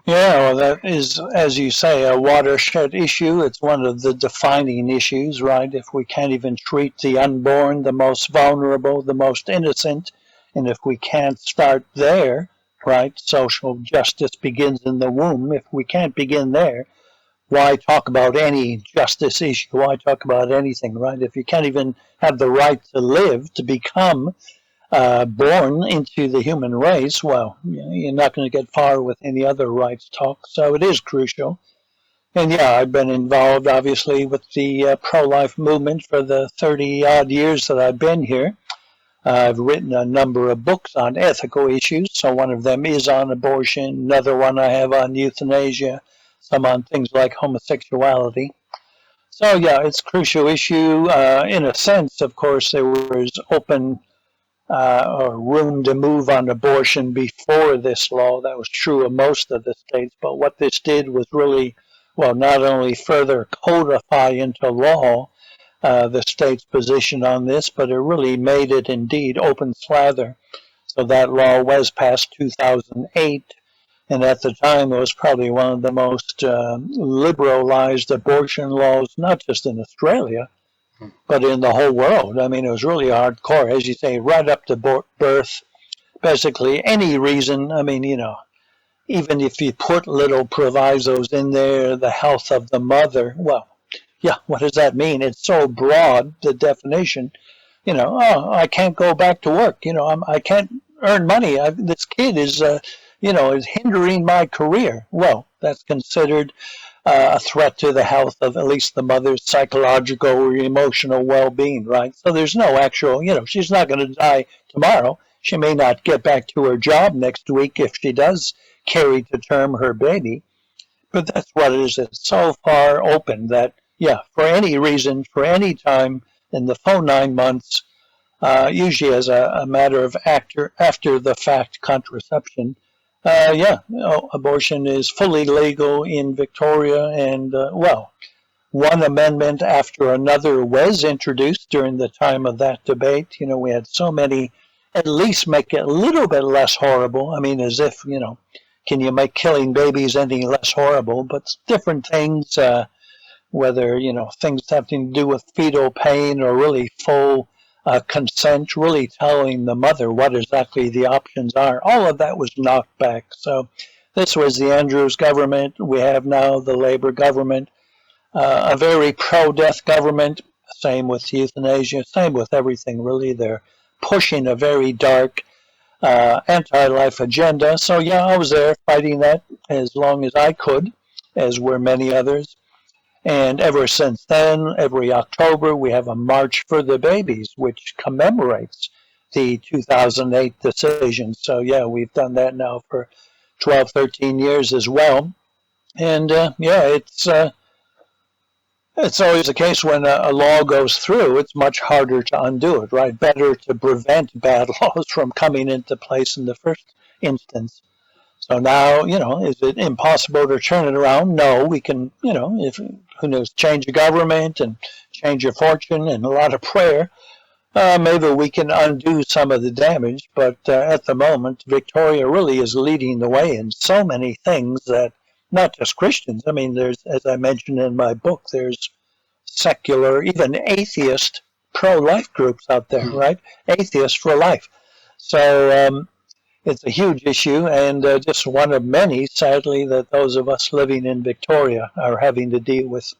Yeah, well, that is, as you say, a watershed issue. It's one of the defining issues, right? If we can't even treat the unborn, the most vulnerable, the most innocent, and if we can't start there, right? Social justice begins in the womb. If we can't begin there, why talk about any justice issue? Why talk about anything, right? If you can't even have the right to live, to become born into the human race, well, you're not going to get far with any other rights talk. So it is crucial. And yeah, I've been involved, obviously, with the pro-life movement for the 30 odd years that I've been here. I've written a number of books on ethical issues. So one of them is on abortion. Another one I have on euthanasia. Some on things like homosexuality. So yeah, it's a crucial issue. In a sense, of course, there was open or room to move on abortion before this law. That was true of most of the states. But what this did was really, well, not only further codify into law the state's position on this, but it really made it indeed open slather. So that law was passed 2008. And at the time, it was probably one of the most liberalized abortion laws, not just in Australia, but in the whole world. I mean, it was really hardcore, as you say, right up to birth. Basically, any reason. I mean, even if you put little provisos in there, the health of the mother, well, yeah, what does that mean? It's so broad, the definition. Oh, I can't go back to work. I can't earn money. This kid is hindering my career. Well, that's considered a threat to the health of at least the mother's psychological or emotional well-being, right? So there's no actual, she's not going to die tomorrow. She may not get back to her job next week if she does carry to term her baby. But that's what it is. It's so far open that, yeah, for any reason, for any time in the full 9 months, usually as a matter of after the fact contraception, yeah, abortion is fully legal in Victoria, and well, one amendment after another was introduced during the time of that debate. We had so many, at least make it a little bit less horrible. I mean, as if, can you make killing babies any less horrible? But different things, whether, things having to do with fetal pain or really full consent, really telling the mother what exactly the options are. All of that was knocked back. So this was the Andrews government. We have now the Labour government, a very pro-death government. Same with euthanasia, same with everything, really. They're pushing a very dark anti-life agenda. So yeah, I was there fighting that as long as I could, as were many others. And ever since then, every October, we have a March for the Babies, which commemorates the 2008 decision. So, yeah, we've done that now for 12, 13 years as well. And, yeah, it's always the case when a law goes through, it's much harder to undo it, right? Better to prevent bad laws from coming into place in the first instance. So now, is it impossible to turn it around? No, we can, if who knows, change a government and change a fortune and a lot of prayer. Maybe we can undo some of the damage, but at the moment, Victoria really is leading the way in so many things that not just Christians. I mean, there's, as I mentioned in my book, there's secular, even atheist pro-life groups out there, right? Atheists for life. So it's a huge issue, and just one of many, sadly, that those of us living in Victoria are having to deal with.